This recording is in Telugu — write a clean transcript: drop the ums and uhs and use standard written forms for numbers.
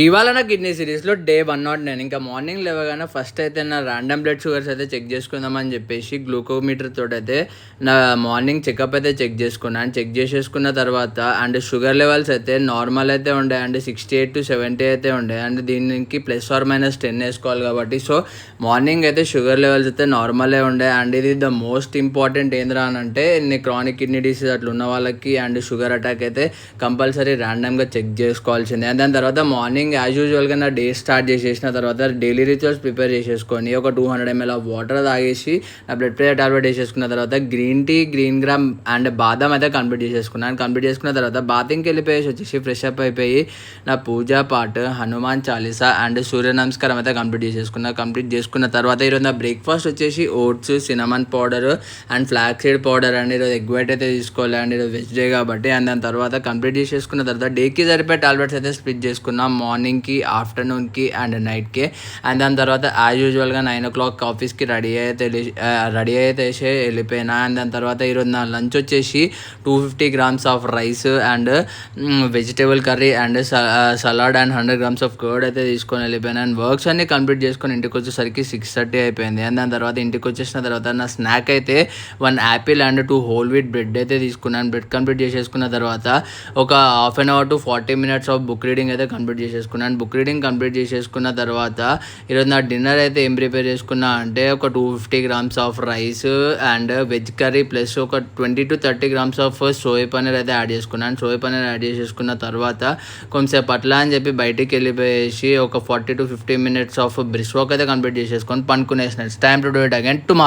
ఇవాళ నా కిడ్నీ సిరీస్లో డే 109. ఇంకా మార్నింగ్ లేవగానే ఫస్ట్ అయితే నా ర్యాండమ్ బ్లడ్ షుగర్స్ అయితే చెక్ చేసుకుందామని చెప్పేసి గ్లూకోమీటర్ తోటి అయితే నా మార్నింగ్ చెకప్ అయితే చెక్ చేసుకున్నాను. చెక్ చేసేసుకున్న తర్వాత అండ్ షుగర్ లెవెల్స్ అయితే నార్మల్ అయితే ఉండే అండ్ 68 to 70 అయితే ఉండే అండ్ దీనికి +or-10 వేసుకోవాలి కాబట్టి సో మార్నింగ్ అయితే షుగర్ లెవెల్స్ అయితే నార్మలే ఉండే. అండ్ ఇది ద మోస్ట్ ఇంపార్టెంట్ ఏంద్రా అని అంటే క్రానిక్ కిడ్నీ డిసీజ్ అట్లా ఉన్న వాళ్ళకి అండ్ షుగర్ అటాక్ అయితే కంపల్సరీ ర్యాండమ్గా చెక్ చేసుకోవాల్సిందే. అండ్ దాని తర్వాత మార్నింగ్ యాజ్ యూజువల్గా నా డే స్టార్ట్ చేసేసిన తర్వాత డైలీ రిచువల్స్ ప్రిపేర్ చేసేసుకొని ఒక 200 ml ఆఫ్ వాటర్ తాగేసి నా బ్లడ్ ప్రెషర్ టాబ్లెట్ వేసేసుకున్న తర్వాత green tea, green gram and బాదం అయితే కంప్లీట్ చేసేసుకున్నాను. కంప్లీట్ చేసుకున్న తర్వాత బాతింగ్కి వెళ్ళిపోయేసి వచ్చేసి ఫ్రెష్ అప్ అయిపోయి నా పూజా పాట్, హనుమాన్ చాలీసా అండ్ సూర్య నమస్కారం అయితే కంప్లీట్ చేసేసుకున్నాను. కంప్లీట్ చేసుకున్న తర్వాత ఈరోజు నా బ్రేక్ఫాస్ట్ వచ్చేసి oats, cinnamon powder and flax seed powder and ఈరోజు ఎగ్ వైట్ అయితే తీసుకోవాలి అండ్ ఈరోజు వెజ్ డే కాబట్టి. అండ్ దాని తర్వాత కంప్లీట్ చేసేసుకున్న తర్వాత డేకి సరిపోయే టాబ్లెట్స్ అయితే స్ప్లిట్ చేసుకున్నాం మార్నింగ్కి, ఆఫ్టర్నూన్కి అండ్ నైట్కి. అండ్ దాని తర్వాత యాజ్ యూజువల్గా 9 o'clock ఆఫీస్కి రెడీ అయితే వెళ్ళిపోయినా. అండ్ దాని తర్వాత ఈరోజు నా లంచ్ వచ్చేసి 250 grams of rice and vegetable curry and salad and 100 grams of curd అయితే తీసుకొని వెళ్ళిపోయాను. అండ్ వర్క్స్ అన్ని కంప్లీట్ చేసుకొని ఇంటికి వచ్చేసరికి 6:30 అయిపోయింది. అండ్ దాని తర్వాత ఇంటికి వచ్చేసిన తర్వాత నా స్నాక్ అయితే 1 apple and 2 whole wheat bread అయితే తీసుకున్నాను. బ్రెడ్ కంప్లీట్ చేసేసుకున్న తర్వాత ఒక half an hour to 40 minutes of book reading అయితే కంప్లీట్ చేసేసుకున్నాను. బుక్ రీడింగ్ కంప్లీట్ చేసేసుకున్న తర్వాత ఈరోజు నా డిన్నర్ అయితే ఏం ప్రిపేర్ చేసుకున్నా అంటే ఒక 250 grams of rice and veg curry plus ఒక 20 to 30 grams of soya paneer అయితే యాడ్ చేసుకున్నాను. సోయా పన్నీర్ యాడ్ చేసేసుకున్న తర్వాత కొంచెంసేపు అట్లా అని చెప్పి బయటికి వెళ్ళిపోయేసి ఒక 40 to 50 minutes of brisk walk అయితే కంప్లీట్ చేసేసుకొని పనుకునేసిన. Time to do it again tomorrow.